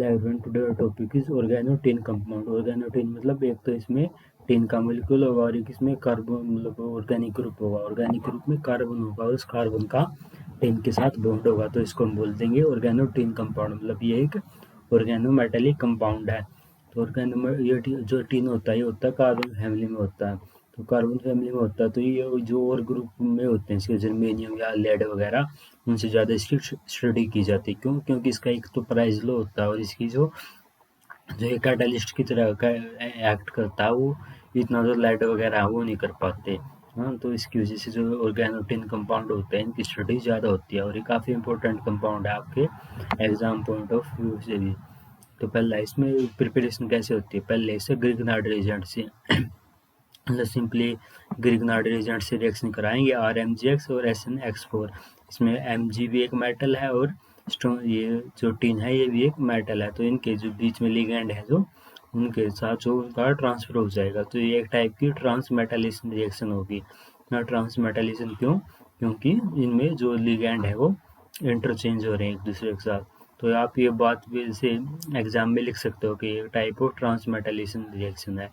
Everyone, today our topic is organotin compound. Organotin मतलब एक तो इसमें टिन का मॉलिक्यूल होगा और एक इसमें कार्बन मतलब ऑर्गेनिक ग्रुप होगा। ऑर्गेनिक ग्रुप में कार्बन होगा और उस कार्बन का टिन के साथ बॉन्ड होगा, तो इसको हम बोल देंगे ऑर्गेनोटिन कंपाउंड। मतलब ये एक ऑर्गेनोमेटेलिक कंपाउंड है। तो ये जो टिन होता है ये होता है कार्बन फैमिली में होता है। तो कार्बन फैमिली में होता है तो ये जो और ग्रुप में होते हैं, इसके जर्मेनियम या लेड वगैरह, उनसे ज़्यादा इसकी स्टडी की जाती है। क्यों? क्योंकि इसका एक तो प्राइस लो होता है और इसकी जो जो एक कैटालिस्ट की तरह का एक्ट करता है, वो इतना जो लाइट वगैरह है वो नहीं कर पाते। हाँ, तो इसकी वजह से जो ऑर्गेनोटिन कंपाउंड होते हैं इनकी स्टडी ज़्यादा होती है और ये काफ़ी इंपॉर्टेंट कंपाउंड है आपके एग्जाम पॉइंट ऑफ व्यू से भी। तो पहला इसमें प्रिपरेशन कैसे होती है? पहले इसे ग्रिग्नार्ड रिएजेंट से मतलब सिंपली ग्रिग्नार्ड रिएजेंट से रिएक्शन कराएंगे RmGx और SnX4। इसमें Mg भी एक मेटल है और ये जो टिन है ये भी एक मेटल है, तो इनके जो बीच में लिगेंड है जो उनके साथ जो उनका ट्रांसफर हो जाएगा, तो ये एक टाइप की ट्रांसमेटालिजेशन रिएक्शन होगी। ना ट्रांसमेटालिजेशन क्यों? क्योंकि इनमें जो लिगेंड है वो इंटरचेंज हो रहे हैं एक दूसरे के साथ। तो आप ये बात भी से एग्जाम में लिख सकते हो कि ये टाइप ऑफ ट्रांसमेटालिजेशन रिएक्शन है।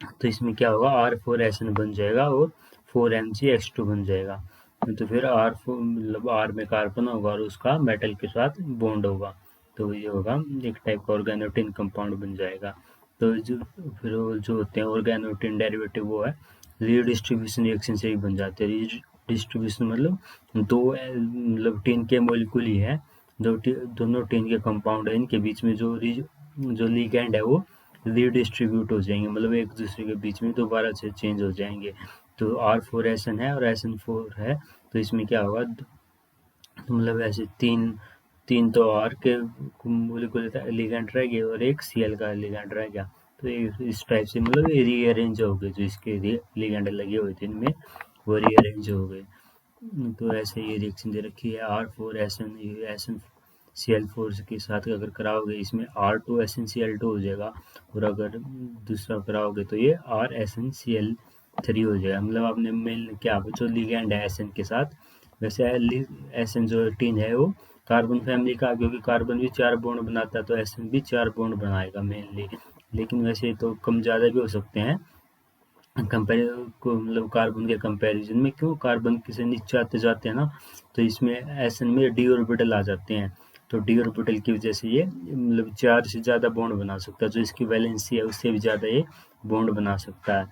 तो इसमें क्या होगा, R4SN बन जाएगा और 4MgX2 बन जाएगा। तो फिर R4 मतलब R में कार्बन होगा और उसका मेटल के साथ बॉन्ड होगा, तो ये होगा एक टाइप का ऑर्गेनोटिन कंपाउंड बन जाएगा। तो जो फिर वो जो होते हैं ऑर्गेनोटिन डेरिवेटिव वो है रीडिस्ट्रीब्यूशन रिएक्शन से ही बन जाते हैं। रीडिस्ट्रीब्यूशन मतलब दो मतलब टिन के मॉलिक्यूल ही है, दोनों टिन के कंपाउंड है, इनके बीच में जो लिगेंड है वो रीडिस्ट्रीब्यूट हो जाएंगे, मतलब एक दूसरे के बीच में दोबारा से चेंज हो जाएंगे। तो R4SN है और SN4 है, तो इसमें क्या होगा, तो मतलब ऐसे तीन तीन तो R के मोलिकुलर लिगेंड रह गए और एक Cl का लिगेंड रह गया। तो इस टाइप से मतलब ये रीअरेंज हो गए, जो इसके लिगेंड लगे हुए थे इनमें वो रीअरेंज हो गए। तो ऐसे ये रिएक्शन दे रखी है R4SN Cl4 के साथ अगर कराओगे इसमें R2SnCl2 हो जाएगा, और अगर दूसरा कराओगे तो ये RSnCl3 हो जाएगा। मतलब आपने मेन क्या जो लिगेंड है SN के साथ, वैसे SN जो टीन है वो कार्बन फैमिली का, क्योंकि कार्बन भी 4 बॉन्ड बनाता है तो SN भी 4 बॉन्ड बनाएगा मेनली। लेकिन वैसे तो कम ज़्यादा भी हो सकते हैं कंपेयर को, मतलब कार्बन के कंपैरिजन में। क्यों? कार्बन से नीचे आते जाते हैं ना, तो इसमें SN में डी ऑर्बिटल आ जाते हैं, तो डी ऑर्बिटल की वजह से ये मतलब 4 से ज़्यादा बॉन्ड बना सकता है, जो इसकी वैलेंसी है उससे भी ज़्यादा ये बॉन्ड बना सकता है।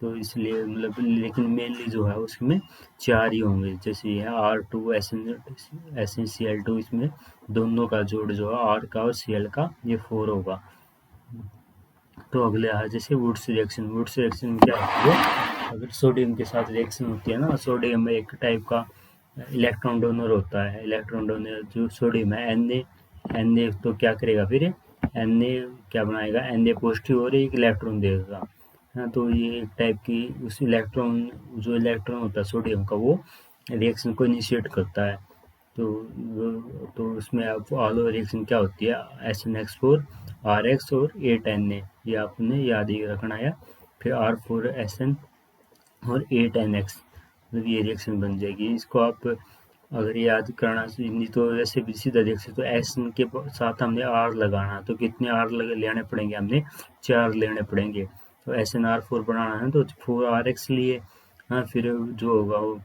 तो इसलिए मतलब लेकिन मेनली जो है उसमें 4 ही होंगे, जैसे ये है R2SnCl2, इसमें दोनों का जोड़ जो है R का और Cl का ये 4 होगा। तो अगले है जैसे वुड्स रिएक्शन। वुड्स रिएक्शन में क्या होती है, अगर सोडियम के साथ रिएक्शन होती है ना, सोडियम में एक टाइप का इलेक्ट्रॉन डोनर होता है। इलेक्ट्रॉन डोनर जो सोडियम है Na तो क्या करेगा फिर, Na क्या बनाएगा, Na पॉजिटिव और एक इलेक्ट्रॉन देगा। हाँ, तो ये एक टाइप की उस जो इलेक्ट्रॉन होता है सोडियम का, वो रिएक्शन को इनिशिएट करता है। तो उसमें आप ऑलो रिएक्शन क्या होती है, SnX4 RX और 8Na, ये आपने याद ही रखना है। फिर R4SN और 8NX, मतलब ये रिएक्शन बन जाएगी। इसको आप अगर याद करना नहीं तो वैसे भी सीधा देख सकते, तो SN के साथ हमने R लगाना, तो कितने R लेने पड़ेंगे, हमने 4 लेने पड़ेंगे। तो SnR4 बनाना है तो 4RX लिए। हाँ, फिर जो होगा वो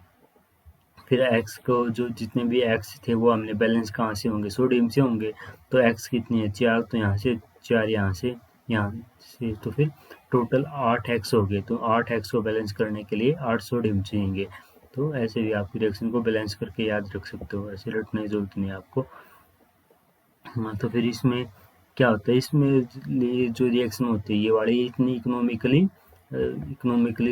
फिर एक्स को जो जितने भी एक्स थे वो हमने बैलेंस कहाँ से होंगे, सोडियम से होंगे। तो एक्स कितनी है, 4, तो यहाँ से 4, यहाँ से तो फिर टोटल 8 एक्स हो गए। तो 8 एक्स को बैलेंस करने के लिए 8 सोडियम चाहिए। तो ऐसे भी आप रिएक्शन को बैलेंस करके याद रख सकते हो, ऐसे रटने की जरूरत नहीं है आपको। हाँ, तो फिर इसमें क्या होता है, इसमें ये जो रिएक्शन होती है ये वाली इतनी इकोनॉमिकली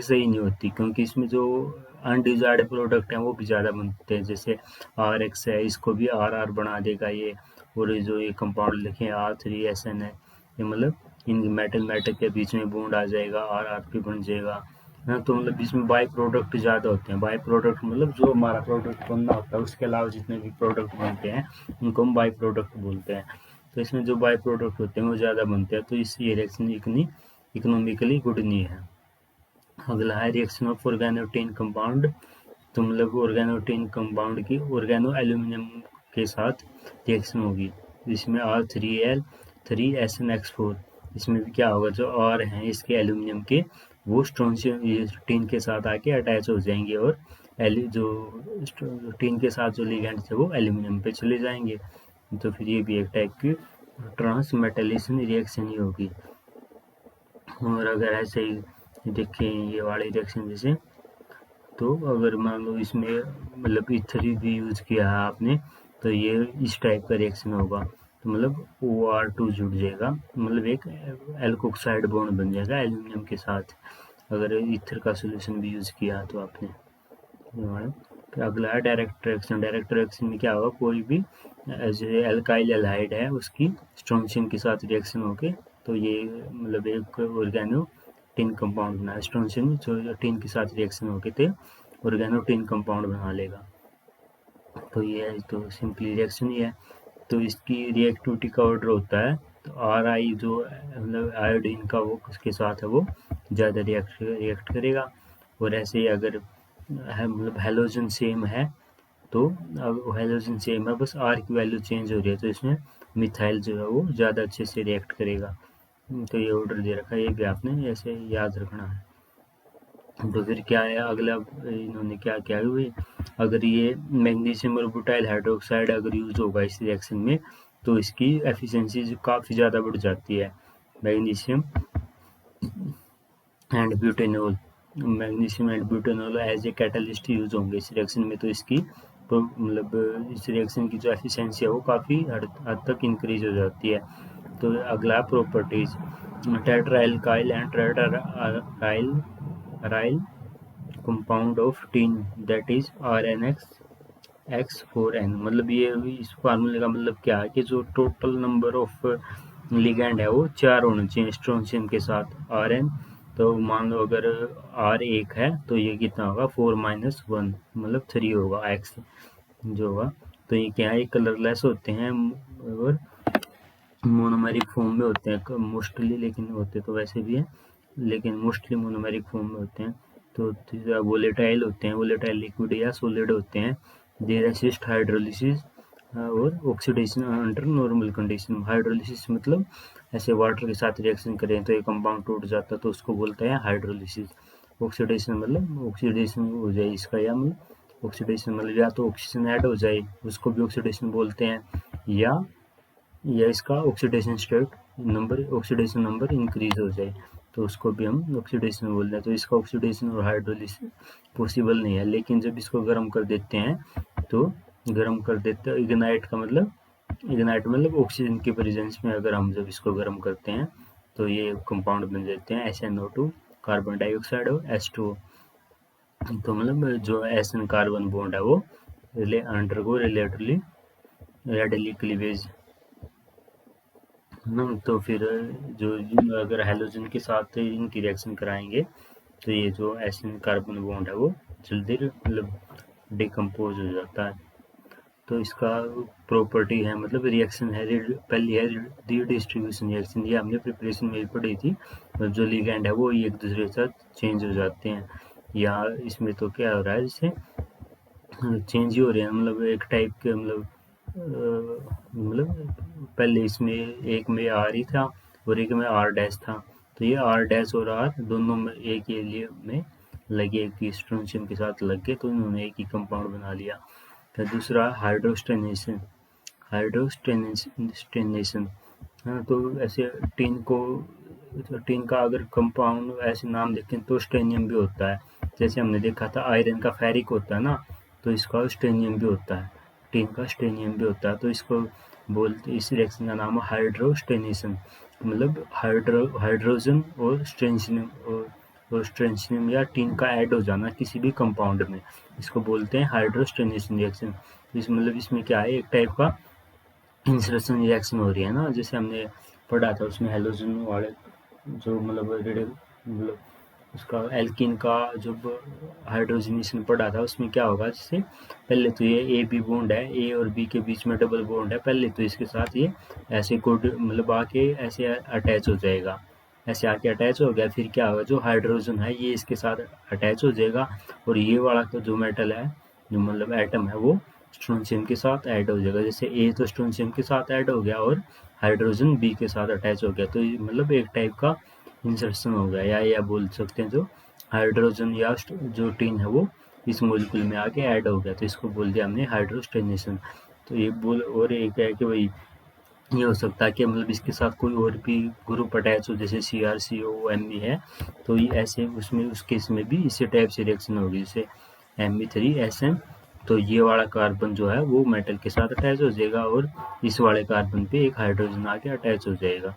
सही नहीं होती, क्योंकि इसमें जो अनडिजायर्ड प्रोडक्ट हैं वो भी ज़्यादा बनते हैं। जैसे RX है, इसको भी RR बना देगा ये, और ये जो ये कंपाउंड लिखे हैं R3SN है, ये मतलब इन मेटल के बीच में बॉन्ड आ जाएगा, RR बन जाएगा। हाँ, तो मतलब इसमें बाई प्रोडक्ट ज़्यादा होते हैं। बाई प्रोडक्ट मतलब जो हमारा प्रोडक्ट बनना होता है उसके अलावा जितने भी प्रोडक्ट बनते हैं उनको हम बाई प्रोडक्ट बोलते हैं। तो इसमें जो बाई प्रोडक्ट होते हैं वो ज़्यादा बनते हैं, तो इस ये रिएक्शन इतनी इकोनॉमिकली गुड नहीं है। अगला है रिएक्शन ऑफ ऑर्गेनोटिन कंपाउंड। तो मतलब ऑर्गेनोटिन कंपाउंड की ऑर्गेनो एल्यूमिनियम के साथ रिएक्शन होगी। इसमें R3L3SNX4, इसमें भी क्या होगा, जो R हैं इसके एल्यूमिनियम के, वो स्ट्रोंशियम टीन के साथ आके अटैच हो जाएंगे, और जो टीन के साथ जो लिगेंड्स है वो एल्यूमिनियम पे चले जाएंगे। तो फिर ये भी एक टाइप की ट्रांसमेटलेशन रिएक्शन ही होगी। और अगर ऐसे ही देखें ये वाले रिएक्शन जैसे, तो अगर मान लो इसमें मतलब ईथर भी यूज़ किया है आपने, तो ये इस टाइप का रिएक्शन होगा। तो मतलब OR2 जुड़ जाएगा, मतलब एक एल्कोक्साइड बॉन्ड बन जाएगा एल्यूमिनियम के साथ, अगर ईथर का सोल्यूशन भी यूज़ किया तो आपने। फिर अगला है डायरेक्ट रिएक्शन। डायरेक्ट रिएक्शन में क्या होगा, कोई भी जो एल्काइल एल्हाइड है उसकी स्ट्रोंशियम के साथ रिएक्शन होके, तो ये मतलब एक ऑर्गेनो टिन कंपाउंड बना, स्ट्रोंशियम जो टिन के साथ रिएक्शन होके थे ऑर्गेनो टिन कंपाउंड बना लेगा। तो ये है, तो सिंपली रिएक्शन ही है। तो इसकी रिएक्टिविटी का ऑर्डर होता है, तो Ri जो मतलब आयोडीन का वो उसके साथ है वो ज़्यादा रिएक्ट करेगा। और ऐसे ही अगर मतलब हेलोजन सेम है, तो हेलोजन सेम है, बस R की वैल्यू चेंज हो रही है, तो इसमें मिथाइल जो है वो ज़्यादा अच्छे से रिएक्ट करेगा। तो ये ऑर्डर दे रखा है, ये भी आपने ऐसे याद रखना है। तो फिर क्या है अगला, इन्होंने क्या किया है, अगर ये मैग्नीशियम और बुटाइल हाइड्रोक्साइड अगर यूज होगा इस रिएक्शन में, तो इसकी एफिशिएंसी काफ़ी ज़्यादा बढ़ जाती है। Magnesium and butanol, magnesium and butanol as a catalyst use होंगे इस रिएक्शन में, तो इसकी मतलब इस रिएक्शन की जो एफिशिएंसी है वो काफ़ी हद तक इंक्रीज हो जाती है। तो अगला properties, tetraalkyl and tetraaryl compound of tin that is RnX4n, मतलब ये इस फार्मूले का मतलब क्या है कि जो टोटल नंबर ऑफ लिगेंड है वो 4 होने चाहिए स्ट्रोंशियम के साथ Rn। तो मान लो अगर R 1 है तो ये कितना होगा 4-1, मतलब 3 होगा X जो होगा। तो ये क्या है, कलरलेस होते हैं और मोनोमेरिक फॉर्म में होते हैं मोस्टली, लेकिन होते तो वैसे भी हैं, लेकिन मोस्टली मोनोमेरिक फॉर्म में होते हैं। तो वोलेटाइल होते हैं, वोलेटाइल लिक्विड या सॉलिड होते हैं। दे रेसिस्ट हाइड्रोलिसिस और oxidation under normal condition. Hydrolysis मतलब ऐसे वाटर के साथ रिएक्शन करें तो ये कंपाउंड टूट जाता है, तो उसको बोलते हैं हाइड्रोलिसिस। ऑक्सीडेशन मतलब ऑक्सीडेशन हो जाए इसका, या मतलब ऑक्सीडेशन मतलब या तो ऑक्सीजन ऐड हो जाए उसको भी ऑक्सीडेशन बोलते हैं, या इसका ऑक्सीडेशन नंबर इंक्रीज हो जाए तो उसको भी हम ऑक्सीडेशन बोलते हैं। तो इसका ऑक्सीडेशन और हाइड्रोलिसिस पॉसिबल नहीं है, लेकिन जब इसको गर्म कर देते हैं तो गर्म कर देते हैं, इग्नाइट मतलब ऑक्सीजन की प्रेजेंस में अगर हम जब इसको गर्म करते हैं तो ये कंपाउंड बन जाते हैं SnO2 कार्बन डाइऑक्साइड और H2O। तो मतलब जो SN कार्बन बॉन्ड है वो अंडरगो रेडिली क्लीवेज ना। तो फिर जो अगर हेलोजन के साथ इनकी रिएक्शन कराएंगे तो ये जो एसिड कार्बन बॉन्ड है वो जल्दी मतलब डिकम्पोज हो जाता है। तो इसका प्रॉपर्टी है मतलब रिएक्शन है, पहली है रीडिस्ट्रीब्यूशन रिएक्शन, ये हमने प्रिपरेशन में पढ़ी थी। जो लिगेंड है वो एक दूसरे के साथ चेंज हो जाते हैं, या इसमें तो क्या हो रहा है जैसे चेंज ही हो रहे हैं, मतलब एक टाइप के मतलब पहले इसमें एक में R ही था और एक में R' था, तो ये R' और R दोनों में एक एरिया में लगे, एक स्ट्रोंशियम के साथ लग गए, तो इन्होंने एक ही कंपाउंड बना लिया। फिर दूसरा हाइड्रोस्टेनेशन हाँ, तो ऐसे टीन का अगर कंपाउंड ऐसे नाम देखें तो स्टेनियम भी होता है, जैसे हमने देखा था आयरन का फेरिक होता है ना, तो इसका स्टेनियम भी होता है, टीन का स्टेनियम भी होता है। तो इसको बोलते, इस रिएक्शन का नाम है हाइड्रोस्टेनेशन, मतलब हाइड्रोजन और स्ट्रेंशियम या टीन का ऐड हो जाना किसी भी कंपाउंड में, इसको बोलते हैं हाइड्रोस्टेनेशन रिएक्शन। इसमें क्या है, एक टाइप का इंसर्शन रिएक्शन हो रही है ना, जैसे हमने पढ़ा था उसमें हेलोजन वाले जो मतलब उसका एल्किन का जब हाइड्रोजनेशन पढ़ा था उसमें क्या होगा, जैसे पहले तो ये ए बी बॉन्ड है, ए और बी के बीच में डबल बॉन्ड है, पहले तो इसके साथ ये ऐसे कोड मतलब आके ऐसे अटैच हो जाएगा, ऐसे आके अटैच हो गया, फिर क्या होगा जो हाइड्रोजन है ये इसके साथ अटैच हो जाएगा, और ये वाला तो जो मेटल है जो मतलब एटम है वो स्ट्रोंशियम के साथ ऐड हो जाएगा। जैसे ए तो स्ट्रोंशियम के साथ ऐड हो गया और हाइड्रोजन बी के साथ अटैच हो गया, तो ये मतलब एक टाइप का इंसर्शन हो गया, या बोल सकते हैं जो हाइड्रोजन या जो टिन है वो इस मॉलिक्यूल में आके ऐड हो गया, तो इसको बोल दिया हमने हाइड्रोस्टेनेशन। तो ये बोल, और एक है कि भाई ये हो सकता है कि मतलब इसके साथ कोई और भी ग्रुप अटैच हो, जैसे CrCOMe है, तो ये ऐसे उसमें उस केस में भी इसी टाइप से रिएक्शन होगी, जैसे Me3SN, तो ये वाला कार्बन जो है वो मेटल के साथ अटैच हो जाएगा और इस वाले कार्बन पे एक हाइड्रोजन आके अटैच हो जाएगा।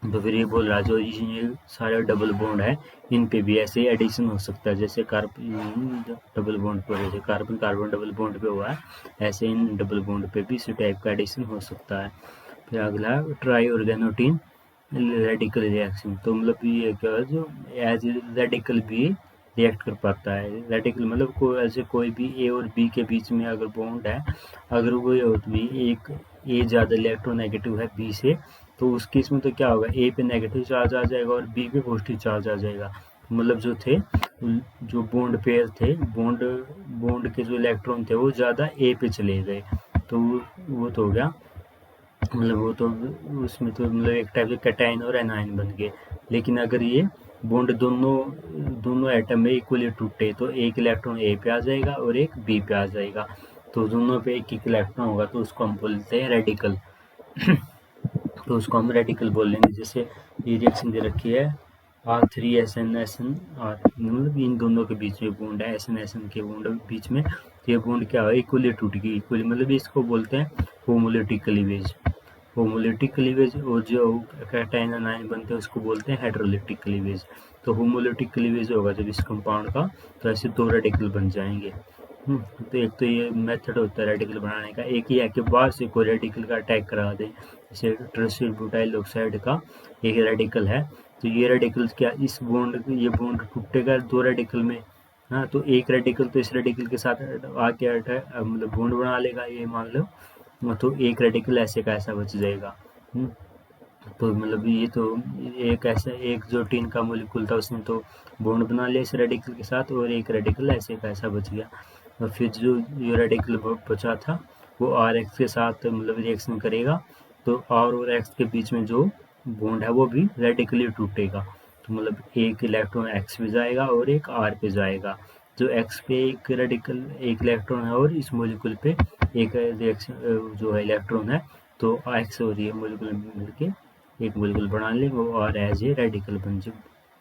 तो फिर ये बोल रहा है जो ये सारे डबल बॉन्ड है इन पे भी ऐसे ही एडिशन हो सकता है, जैसे कार्बन डबल बॉन्ड पर, जैसे कार्बन कार्बन डबल बॉन्ड पे हुआ है, ऐसे इन डबल बॉन्ड पे भी इसी टाइप का एडिशन हो सकता है। फिर अगला ट्राई ऑर्गेनोटिन रेडिकल रिएक्शन, तो मतलब ये क्या है जो एज रेडिकल भी रिएक्ट कर पाता है। रेडिकल मतलब ऐसे कोई भी ए और बी के बीच में अगर बॉन्ड है, अगर वो भी एक ए ज़्यादा इलेक्ट्रोनेगेटिव है बी से, तो उस केस में तो क्या होगा, ए पे नेगेटिव चार्ज आ जाएगा और बी पे पॉजिटिव चार्ज आ जाएगा। मतलब जो बॉन्ड पेयर थे, बॉन्ड के जो इलेक्ट्रॉन थे वो ज़्यादा ए पे चले गए, तो वो तो हो गया, मतलब वो तो उसमें तो मतलब एक टाइप के कैटायन और एनायन बन गए। लेकिन अगर ये बॉन्ड दोनों एटम में इक्वली टूटे, तो एक इलेक्ट्रॉन ए पे आ जाएगा और एक बी पे आ जाएगा, तो दोनों पे एक एक इलेक्ट्रॉन होगा, तो उसको हम बोलते हैं रेडिकल। तो उसको हम रेडिकल बोल लेंगे। जैसे ये रिएक्शन दे रखी है R3SN और मतलब इन दोनों के बीच में बॉन्ड है, SN के बॉन्ड बीच में, तो ये बॉन्ड क्या है, इक्वली टूट गई, इक्वली मतलब इसको बोलते हैं होमोलिटिक क्लीवेज। होमोलिटिक क्लीवेज, और जो कैटायन आयन बनते हैं उसको बोलते हैं हाइड्रोलिटिक क्लीवेज। तो होमोलिटिक क्लीवेज होगा जब इस कंपाउंड का, तो ऐसे दो रेडिकल बन जाएंगे। तो एक तो ये मेथड होता है रेडिकल बनाने का, एक ही है कि बाहर से कोई रेडिकल का अटैक करा दें, जैसे ट्रसिल ब्यूटाइल ऑक्साइड का एक रेडिकल है, तो ये रेडिकल क्या इस बॉन्ड, ये बॉन्ड टूटेगा दो रेडिकल में, हाँ, तो एक रेडिकल तो इस रेडिकल के साथ आके मतलब बॉन्ड बना लेगा, ये मान लो, तो एक रेडिकल ऐसे का ऐसा बच जाएगा। तो मतलब ये तो एक ऐसा, एक जो टीन का मॉलिक्यूल था उसने तो बॉन्ड बना लिया इस रेडिकल के साथ, और एक रेडिकल ऐसे का ऐसा बच गया, और फिर जो ये रेडिकल बचा था वो RX के साथ मतलब रिएक्शन करेगा, तो R और X के बीच में जो बॉन्ड है वो भी रेडिकली टूटेगा, तो मतलब एक इलेक्ट्रॉन X पे जाएगा और एक R पे जाएगा। जो X पे एक इलेक्ट्रॉन है और इस मॉलिक्यूल पे एक रिएक्शन जो है इलेक्ट्रॉन है, तो X और ये मॉलिक्यूल मिलके एक मॉलिक्यूल बना लेंगे और एज ए रेडिकल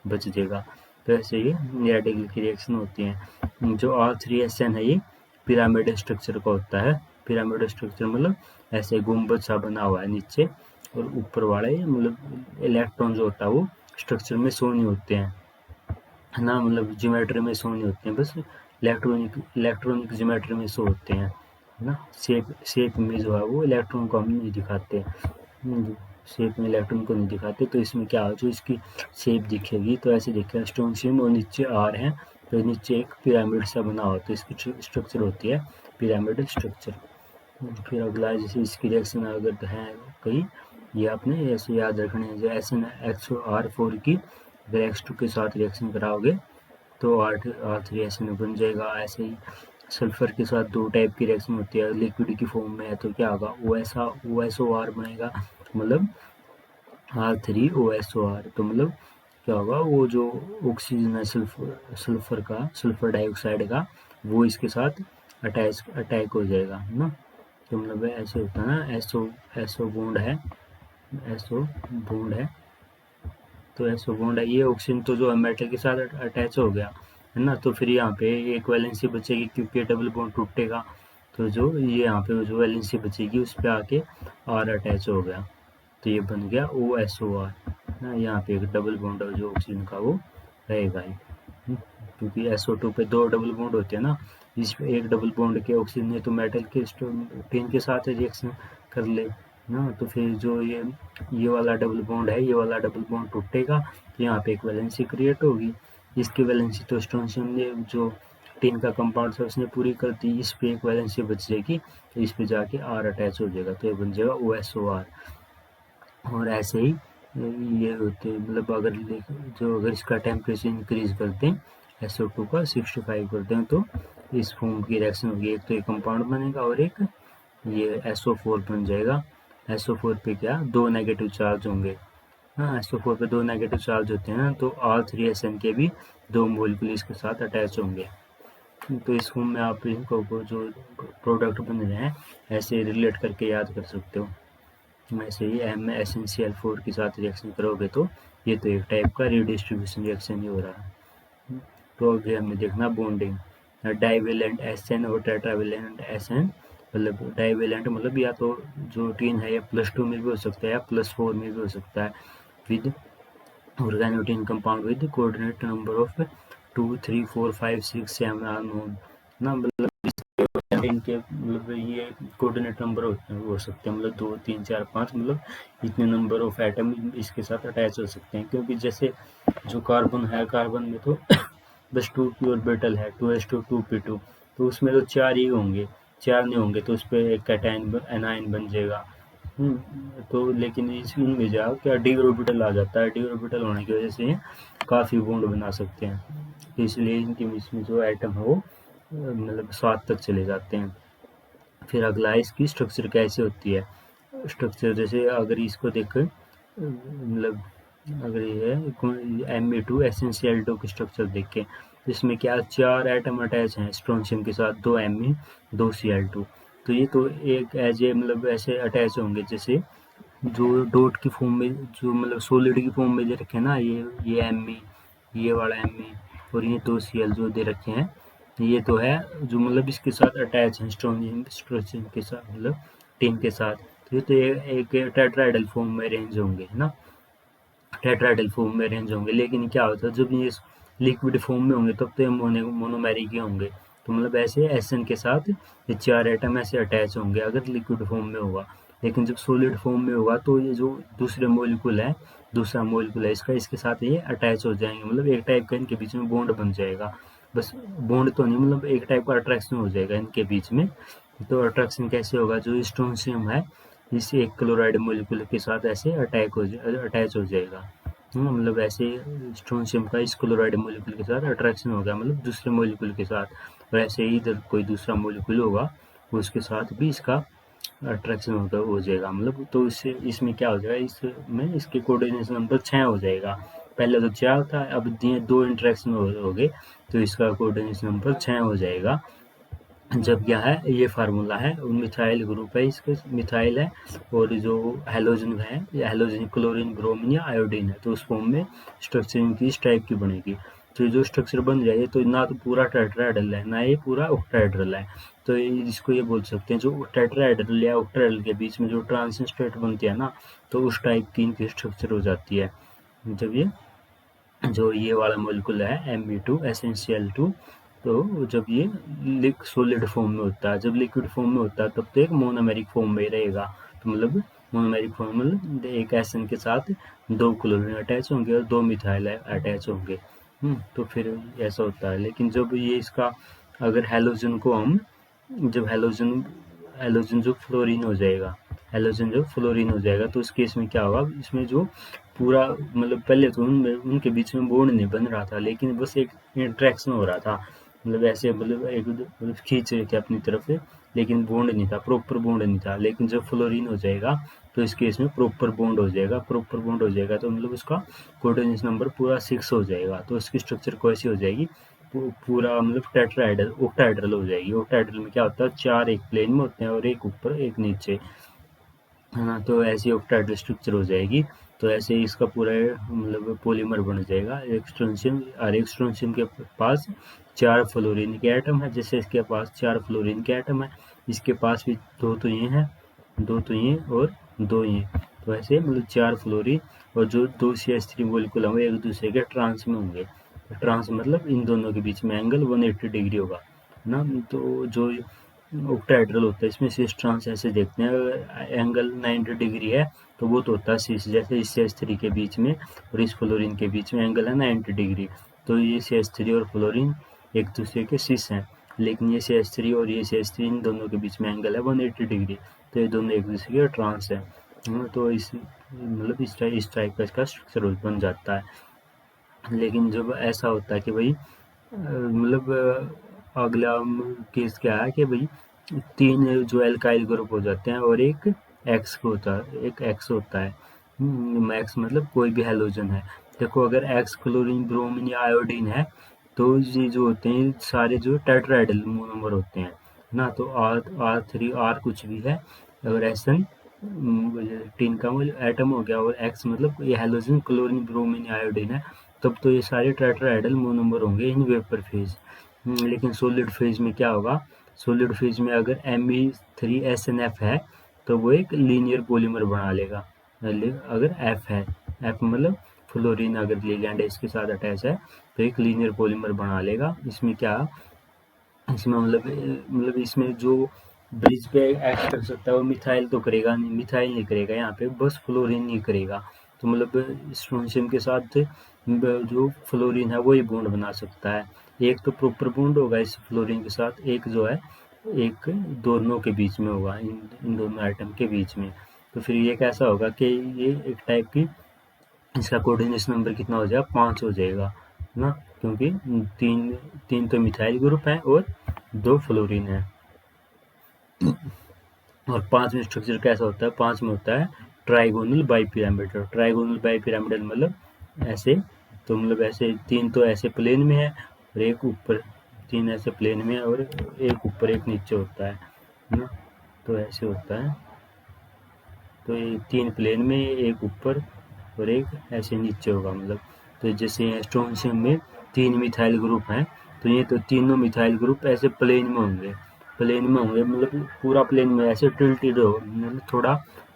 बच जाएगा। तो ऐसे ही रेडिकल की रिएक्शन होती हैं। जो R3SN है ये पिरामिड स्ट्रक्चर का होता है। पिरामिड स्ट्रक्चर मतलब ऐसे गुंबद सा बना हुआ है नीचे, और ऊपर वाले मतलब इलेक्ट्रॉन जो होता है वो स्ट्रक्चर में शो नहीं होते हैं, है ना, मतलब ज्योमेट्री में शो नहीं होते हैं, बस इलेक्ट्रॉनिक ज्योमेट्री में शो होते हैं, है ना। शेप में जो है वो इलेक्ट्रॉन को हम नहीं दिखाते, शेप में इलेक्ट्रॉन को नहीं दिखाते। तो इसमें क्या हो, जो इसकी शेप दिखेगी तो ऐसे दिखेगा स्ट्रोंशियम और नीचे R है, तो नीचे एक पिरामिड सा बना हुआ, तो इसकी स्ट्रक्चर होती है पिरामिडल स्ट्रक्चर। फिर अगला जैसे इसकी रिएक्शन अगर है कहीं, ये आपने ऐसे याद रखने हैं, जैसे XR4 की अगर X2 के साथ रिएक्शन कराओगे तो R3SN बन जाएगा। ऐसे ही सल्फर के साथ दो टाइप की रिएक्शन होती है, लिक्विड की फॉर्म में है तो क्या होगा, OSOR बनेगा, मतलब R3OSOR, तो मतलब क्या होगा, वो जो ऑक्सीजन है सल्फर डाइऑक्साइड का, वो इसके साथ अटैक हो जाएगा, है ना। तो मतलब ऐसे होता है ना, एसओ बॉन्ड है, एसओ बॉन्ड है, तो एसओ बॉन्ड है, ये ऑक्सीजन तो जो है मेटल के साथ अटैच हो गया, है ना, तो फिर यहाँ पे एक वैलेंसी बचेगी क्योंकि ये डबल बॉन्ड टूटेगा, तो जो ये यहाँ पे जो वैलेंसी बचेगी उस पर आके R अटैच हो गया, तो ये बन गया OSOR ना। यहाँ पे एक डबल बॉन्ड जो ऑक्सीजन का वो रहेगा ही, क्योंकि SO2 पे दो डबल बॉन्ड होते हैं ना, इस पे एक डबल बॉन्ड के ऑक्सीजन ने तो मेटल के टिन के साथ रिएक्शन कर ले ना, तो फिर जो ये वाला डबल बॉन्ड है, ये वाला डबल बॉन्ड टूटेगा, तो यहाँ पे एक वैलेंसी क्रिएट होगी, इसकी वैलेंसी तो स्ट्रोंशियम ने जो टिन का कंपाउंड था उसने पूरी कर दी, इस पे एक वैलेंसी बच जाएगी, तो इस पे जाके R अटैच हो जाएगा, तो ये बन जाएगा OSOR। और ऐसे ही ये होते मतलब अगर इसका टेम्परेचर इंक्रीज करते हैं SO2 का 65 करते हैं, तो इस फॉर्म की रिएक्शन होगी, एक तो ये कंपाउंड बनेगा और एक ये SO4 बन जाएगा। SO4 पे क्या 2 नेगेटिव चार्ज होंगे। हाँ, SO4 पे 2 नेगेटिव चार्ज होते हैं ना, तो R3SN के भी 2 मोलिक्यूल इसके साथ अटैच होंगे। तो इस फॉर्म में आप इनको जो प्रोडक्ट बन रहे हैं ऐसे रिलेट करके याद कर सकते हो। ऐसे ही MnCl4 के साथ रिएक्शन करोगे तो ये तो एक टाइप का रीडिस्ट्रीब्यूशन रिएक्शन ही हो रहा है। तो अभी हमें देखना बॉन्डिंग, डाइवेलेंट SN और टेट्रावेलेंट SN, मतलब डाइवेलेंट मतलब या तो जो टीन है या +2 में भी हो सकता है या +4 में भी हो सकता है, with organotin compound with coordinate number of 2 3 4 5 6 7 unknown ना, मतलब इनके मतलब ये कोऑर्डिनेट नंबर हो सकते हैं, मतलब 2 3 4 5, मतलब इतने नंबर ऑफ एटम इसके साथ अटैच हो सकते हैं। क्योंकि जैसे जो कार्बन है, कार्बन में तो बस 2 p ऑर्बिटल है, 2s2 2p2, तो उसमें तो 4 ही होंगे, 4 नहीं होंगे तो उस पर एक कैटायन एनायन बन जाएगा। तो लेकिन इनमें जाओ क्या डी ऑर्बिटल आ जाता है, डी ऑर्बिटल होने की वजह से ये काफ़ी बॉन्ड बना सकते हैं, तो इसलिए इनके बीच में जो एटम है वो मतलब 7 तक चले जाते हैं। फिर अगला इसकी स्ट्रक्चर कैसे होती है। स्ट्रक्चर जैसे अगर इसको देखें, मतलब अगर ये है Me2SnCl2 की स्ट्रक्चर देखें, इसमें क्या 4 एटम अटैच हैं स्ट्रोंशियम के साथ, 2 Me 2 Cl2, तो ये तो एक एज ए मतलब ऐसे अटैच होंगे जैसे जो डॉट की फॉर्म में, जो मतलब सॉलिड की फॉर्म में दे रखे हैं ना, ये Me, ये वाला Me और ये 2 Cl जो दे रखे हैं, ये तो है जो मतलब इसके साथ अटैच है स्ट्रोंशियम के साथ, मतलब टिन के साथ, तो ये तो एक टेट्राहेड्रल फॉर्म में अरेंज होंगे है ना, टेट्राहेड्रल फॉर्म में अरेंज होंगे। लेकिन क्या होता है जब ये लिक्विड फॉर्म में होंगे तब तो ये मोनोमेरिक ही होंगे, तो मतलब ऐसे एसएन के साथ ये 4 एटम ऐसे अटैच होंगे अगर लिक्विड फॉर्म में होगा। लेकिन जब सॉलिड फॉर्म में होगा तो ये जो दूसरे मॉलिक्यूल है, दूसरा मॉलिक्यूल है इसका, इसके साथ ये अटैच हो जाएंगे, मतलब एक टाइप का इनके बीच में बॉन्ड बन जाएगा। बस बॉन्ड तो नहीं, मतलब एक टाइप का अट्रैक्शन हो जाएगा इनके बीच में। तो अट्रैक्शन कैसे होगा, जो स्ट्रोंशियम है इस एक क्लोराइड मॉलिक्यूल के साथ ऐसे अटैच हो जाएगा। मतलब ऐसे स्ट्रोंशियम का इस क्लोराइड मॉलिक्यूल के साथ अट्रैक्शन हो गया, मतलब दूसरे मॉलिक्यूल के साथ, और ऐसे ही इधर कोई दूसरा मॉलिक्यूल होगा उसके साथ भी इसका अट्रैक्शन हो जाएगा, मतलब तो इससे इसमें क्या हो जाएगा, इसमें इसके कोऑर्डिनेशन नंबर 6 हो जाएगा। पहले तो 4 था, अब दिए 2 इंटरेक्शन हो गए तो इसका कोऑर्डिनेशन नंबर 6 हो जाएगा। जब क्या है ये फार्मूला है, मिथाइल ग्रुप है, इसके मिथाइल है और जो हेलोजन है, या हेलोजन क्लोरीन ब्रोमीन या आयोडीन है, तो उस फॉर्म में स्ट्रक्चर इनकी इस टाइप की बनेगी। तो जो स्ट्रक्चर बन जाए तो ना तो पूरा टेट्राहेड्रल है ना ये पूरा ऑक्टाहेड्रल है, तो इसको ये बोल सकते हैं जो टेट्राहेड्रल या ऑक्टाहेड्रल के बीच में जो ट्रांजिशन स्टेट बनती है ना, तो उस टाइप की इनकी स्ट्रक्चर हो जाती है। जब ये जो ये वाला मॉलिक्यूल है Me2SnCl2, तो जब ये सॉलिड फॉर्म में होता है, जब लिक्विड फॉर्म में होता है तब तो एक मोनोमेरिक फॉर्म में ही रहेगा, तो मतलब मोनोमेरिक फॉर्म मतलब एक एसएन के साथ 2 क्लोरीन अटैच होंगे और 2 मिथाइल अटैच होंगे। तो फिर ऐसा होता है। लेकिन जब ये इसका अगर हैलोजन को हम, जब हैलोजन हैलोजन जो फ्लोरीन हो जाएगा, हैलोजन जो फ्लोरीन हो जाएगा तो उस केस में क्या होगा, इसमें जो पूरा मतलब पहले तो उनके बीच में बॉन्ड नहीं बन रहा था, लेकिन बस एक इंट्रैक्शन हो रहा था, मतलब ऐसे मतलब एक मतलब खींच रहे थे अपनी तरफ से, लेकिन बॉन्ड नहीं था, प्रॉपर बॉन्ड नहीं था। लेकिन जब फ्लोरीन हो जाएगा तो इस केस में प्रॉपर बॉन्ड हो जाएगा, प्रॉपर बॉन्ड हो जाएगा तो मतलब उसका कोऑर्डिनेशन नंबर पूरा 6 हो जाएगा। तो उसकी स्ट्रक्चर कैसी हो जाएगी, पूरा मतलब टेट्राहेड्रल ऑक्टाहेड्रल हो जाएगी। ऑक्टाहेड्रल में क्या होता है 4 एक प्लेन में होते हैं और एक ऊपर एक नीचे, है ना, तो ऐसी ऑक्टाहेड्रल स्ट्रक्चर हो जाएगी। तो ऐसे ही इसका पूरा मतलब पॉलीमर बन जाएगा। एक स्ट्रोंशियम और एक स्ट्रोंशियम के पास 4 फ्लोरीन के एटम है, जैसे इसके पास 4 फ्लोरीन के एटम है, इसके पास भी 2 तो ये हैं, 2 तो ये और 2 ये, तो ऐसे मतलब 4 फ्लोरीन और जो 2 CH3 मॉलिक्यूल होंगे एक दूसरे के ट्रांस में होंगे। ट्रांस मतलब इन दोनों के बीच में एंगल 180 डिग्री होगा ना। तो जो ऑक्टाहेड्रल होता है इसमें सिस ट्रांस ऐसे देखते हैं, एंगल 90 डिग्री है तो वो तो होता है सिस, जैसे इस CH3 के बीच में और इस फ्लोरीन के बीच में एंगल है 90 डिग्री, तो ये CH3 और फ्लोरीन एक दूसरे के सिस हैं। लेकिन ये CH3 और ये CH3 इन दोनों के बीच में एंगल है 180 डिग्री, तो ये दोनों एक दूसरे के ट्रांस है। तो इस मतलब इस टाइप का इसका स्ट्रक्चर बन जाता है। लेकिन जब ऐसा होता है कि भाई मतलब अगला केस क्या है कि भाई 3 जो एल्काइल ग्रुप हो जाते हैं और एक एक्स होता है। एक्स मतलब कोई भी हैलोजन है। देखो अगर एक्स क्लोरीन ब्रोमीन या आयोडीन है तो ये जो होते हैं सारे जो टेट्राहेड्रल मोनोमर होते हैं ना। तो R3 R कुछ भी है, और SN टीन का वो एटम हो गया, और एक्स मतलब ये हैलोजन क्लोरीन ब्रोमीन आयोडीन है, तब तो ये सारे टेट्राहेड्रल मोनोमर होंगे इन वेपर फेज। लेकिन सॉलिड फेज में क्या होगा, सॉलिड फेज में अगर Me3SNF है तो वो एक लीनियर पॉलीमर बना लेगा। अगर F है, F मतलब फ्लोरीन अगर लिगैंड इसके साथ अटैच है तो एक लीनियर पॉलीमर बना लेगा। इसमें क्या, इसमें मतलब इसमें जो ब्रिज पे एक्ट कर सकता है वो मिथाइल तो करेगा नहीं, मिथाइल नहीं करेगा यहाँ पे, बस फ्लोरीन नहीं करेगा। तो मतलब स्ट्रोंशियम के साथ जो फ्लोरीन है वो ही बॉन्ड बना सकता है। एक तो प्रॉपर बॉन्ड होगा इस फ्लोरीन के साथ, एक जो है एक दोनों के बीच में होगा, इन दोनों आइटम के बीच में। तो फिर ये कैसा होगा कि ये एक टाइप की इसका कोऑर्डिनेशन नंबर कितना हो जाएगा, 5 हो जाएगा ना, क्योंकि तीन तीन तो मिथाइल ग्रुप है और 2 फ्लोरीन है। और 5 में स्ट्रक्चर कैसा होता है, 5 में होता है ट्राइगोनल बाइपिरामिडल। ट्राइगोनल बाइपिरामिडल मतलब ऐसे, तो मतलब ऐसे 3 तो ऐसे प्लेन में है और एक ऊपर, 3 ऐसे प्लेन में है और एक ऊपर एक नीचे होता है ना। तो ऐसे होता है, तो ये 3 प्लेन में, एक ऊपर और एक ऐसे नीचे होगा मतलब। तो जैसे स्ट्रोंशियम में 3 मिथाइल ग्रुप हैं, तो ये तो तीनों मिथाइल ग्रुप ऐसे प्लेन में होंगे, मतलब पूरा प्लेन में ऐसे टिल्टेड हो, मतलब थोड़ा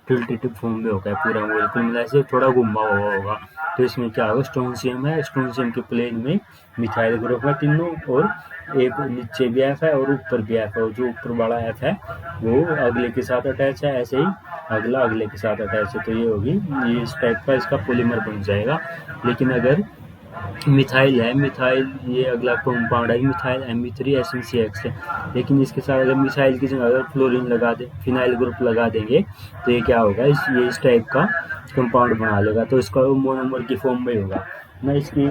टिल्टेड फॉर्म में होगा पूरा मॉलिक्यूल, मतलब ऐसे थोड़ा घुमा हुआ होगा। तो इसमें क्या होगा, स्ट्रोंशियम है, स्ट्रोंशियम के प्लेन में मिथाइल ग्रुप है तीनों, और एक नीचे भी एफ है और ऊपर भी एफ है, और जो ऊपर वाला एफ है वो अगले के साथ अटैच है, ऐसे ही अगला अगले के साथ अटैच है। तो ये होगी, ये इस टाइप का इसका पॉलीमर बन जाएगा। लेकिन अगर मिथाइल है, मिथाइल ये अगला कंपाउंड है मिथाइल Me3SNCX है, लेकिन इसके साथ अगर मिथाइल की जगह अगर फ्लोरीन लगा दे, फिनाइल ग्रुप लगा देंगे तो ये क्या होगा, ये इस टाइप का कंपाउंड बना लेगा। तो इसका मोनोमर की फॉर्म में होगा ना। इसकी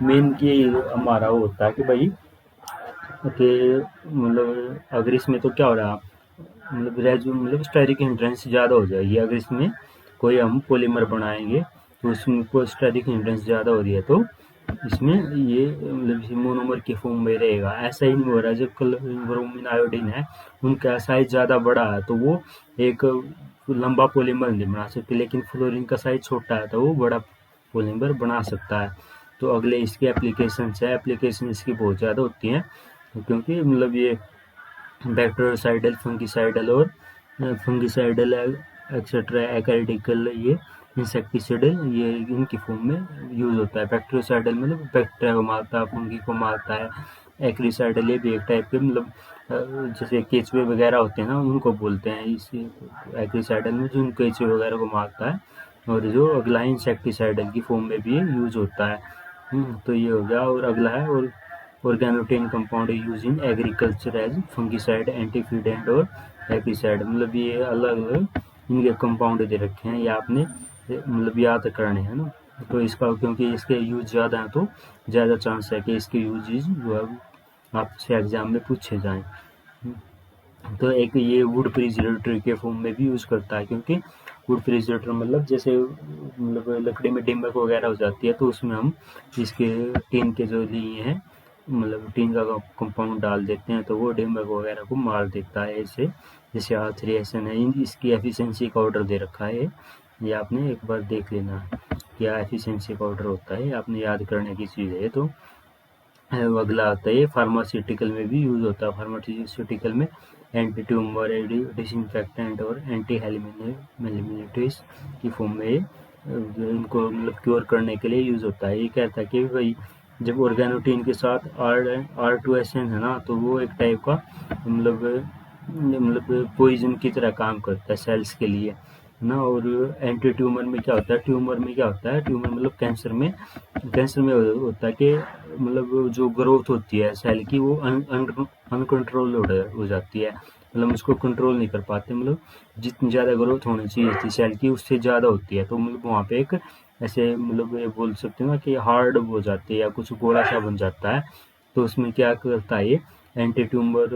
मेन की हमारा वो होता है कि भाई कि मतलब अगर इसमें तो क्या हो रहा है, मतलब स्टेरिक हिंड्रेंस ज़्यादा हो जाएगी। अगर इसमें कोई हम पॉलीमर बनाएंगे तो उसमें को स्टेरिक हिंड्रेंस ज़्यादा हो रही है, तो इसमें ये मतलब मोनोमर के फॉर्म में रहेगा। ऐसा ही नहीं हो रहा, जो ब्रोमीन आयोडीन है उनका साइज ज़्यादा बड़ा है तो वो एक लंबा पॉलीमर नहीं बना सकते, लेकिन फ्लोरीन का साइज छोटा है तो वो बड़ा पॉलीमर बना सकता है। तो अगले इसकी एप्लीकेशन है, एप्लीकेशन इसकी बहुत ज़्यादा होती हैं, क्योंकि मतलब ये बैक्टीरियोसाइडल, फंगिसाइडल और फंगिसाइडल एक्सेट्रा एकैरिडिकल, ये इंसेक्टिसाइडल, ये इनकी फॉर्म में यूज होता है। बैक्टीरियोसाइडल मतलब बैक्टीरिया को मारता है, फंगी को मारता है। एक्रिसाइडल ये भी एक टाइप के मतलब जैसे केचुए वगैरह होते हैं ना, उनको बोलते हैं इस एक्रिसाइडल में, जो केचुए वगैरह को मारता है। और जो अगला इंसेक्टिसाइडल की फॉर्म में भी यूज होता है। तो ये हो गया। और अगला है और organotin compound use in agriculture as fungicide, antifeedant और एपिसाइड। मतलब ये अलग अलग इनके कंपाउंड दे रखे हैं, ये आपने मतलब याद करने हैं ना। तो इसका क्योंकि इसके यूज ज़्यादा हैं तो ज़्यादा चांस है कि इसके यूजेज जो है आपसे एग्जाम में पूछे जाएं। तो एक ये वुड प्रिजर्वेटर के फॉर्म में भी यूज़ करता है, क्योंकि वुड प्रिजर्वेटर मतलब जैसे मतलब लकड़ी में डिम्बक वगैरह हो जाती है तो उसमें हम इसके टीन के जो लिए हैं मतलब टीन का कंपाउंड डाल देते हैं तो वो डिम्बक वगैरह को मार देता है। ऐसे जैसे R3SN है, इसकी एफिशिएंसी का ऑर्डर दे रखा है, ये आपने एक बार देख लेना क्या एफिशिएंसी का ऑर्डर होता है, आपने याद करने की चीज़ है। तो अगला आता है, ये फार्मास्यूटिकल में भी यूज़ होता है। फार्मास्यूटिकल में एंटी ट्यूमर, डिसइंफेक्टेंट और एंटी हेलमिनेटिस की फॉर्म में इनको मतलब क्योर करने के लिए यूज़ होता है। ये कहता है कि भाई जब ऑर्गेनोटिन के साथ R2SN है ना, तो वो एक टाइप का मतलब पॉइजन की तरह काम करता है सेल्स के लिए ना। और एंटी ट्यूमर में क्या होता है, ट्यूमर मतलब कैंसर में होता है कि मतलब जो ग्रोथ होती है सेल की वो अनकंट्रोल हो जाती है, मतलब उसको कंट्रोल नहीं कर पाते, मतलब जितनी ज़्यादा ग्रोथ होनी चाहिए थी सेल की उससे ज़्यादा होती है। तो मतलब वहाँ पे एक ऐसे मतलब ये बोल सकते हैं ना कि हार्ड हो जाती है या कुछ गोला सा बन जाता है, तो उसमें क्या करता है ये एंटी ट्यूमर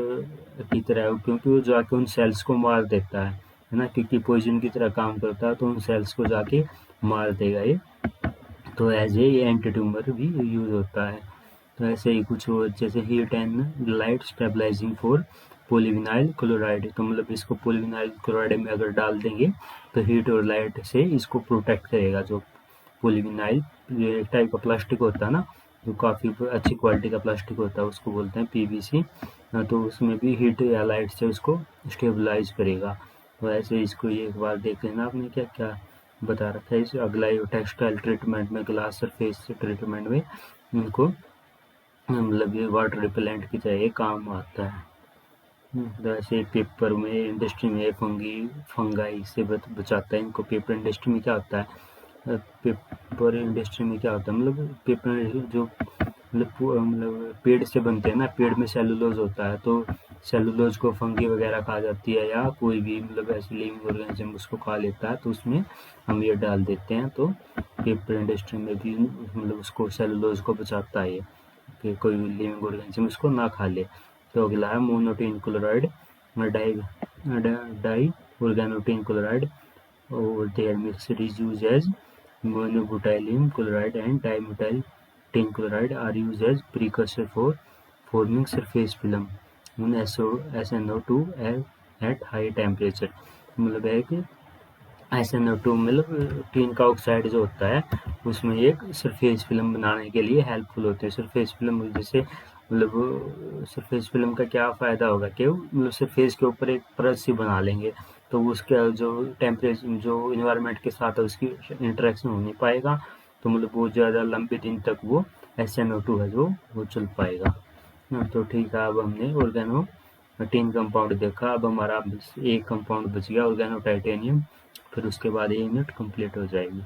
की तरह, क्योंकि वो जाके उन सेल्स को मार देता है ना, क्योंकि पॉइजन की तरह काम करता है तो उन सेल्स को जाके मार देगा ये। तो एज ए एंटी ट्यूमर भी यूज होता है। तो ऐसे ही कुछ हो, जैसे heat and light stabilizing for polyvinyl chloride, तो मतलब इसको पॉलीविनाइल क्लोराइड में अगर डाल देंगे तो हीट और लाइट से इसको प्रोटेक्ट करेगा। जो पॉलीविनाइल एक टाइप का प्लास्टिक होता है ना, जो काफ़ी अच्छी क्वालिटी का प्लास्टिक होता है, उसको बोलते हैं पीवीसी। तो उसमें भी हीट या लाइट से उसको स्टेबलाइज करेगा। तो ऐसे इसको ये एक बार देख लेना आपने क्या क्या बता रखा है। इस अगला ये टेक्सटाइल ट्रीटमेंट में, ग्लास सरफेस ट्रीटमेंट में इनको मतलब ये वाटर रिपेलेंट की तरह काम आता है। जैसे पेपर में इंडस्ट्री में फंगाई से बचाता है इनको। पेपर इंडस्ट्री में क्या होता है, पेपर इंडस्ट्री में क्या होता है, मतलब पेपर जो मतलब पेड़ से बनते हैं ना, पेड़ में सेलुलोज होता है, तो सेलुलोज को फंगी वगैरह खा जाती है, या कोई भी मतलब ऐसे लिविंग ऑर्गेनिज्म उसको खा लेता है, तो उसमें हम ये डाल देते हैं। तो पेपर इंडस्ट्री में भी मतलब उसको सेलुलोज को बचाता है ये, कि कोई लिविंग ऑर्गेनिज्म इसको ना खा ले। तो अगला है मोनोटीन क्लोराइड, डाई ऑर्गेनोटीन क्लोराइड, और their mixture is used as monobutylene chloride and dimethyl tin chloride are used as precursor for forming surface film on SNO2 at high temperature। मतलब है कि SNO2 मतलब टीन का ऑक्साइड जो होता है, उसमें एक सरफेस फिल्म बनाने के लिए हेल्पफुल होते हैं। सरफेस फिल्म जैसे मतलब सरफेस फिल्म का क्या फ़ायदा होगा कि मतलब सरफेस के ऊपर एक परत सी बना लेंगे, तो उसका जो टेम्परेचर जो इन्वायरमेंट के साथ है उसकी इंटरेक्शन हो नहीं पाएगा, तो मतलब बहुत ज़्यादा लंबे दिन तक वो SNO2 है जो वो चल पाएगा। तो ठीक है, अब हमने ऑर्गेनो 3 कंपाउंड देखा। अब हमारा एक कंपाउंड बच गया ऑर्गेनो टाइटेनियम, फिर उसके बाद ये यूनिट कंप्लीट हो जाएगी।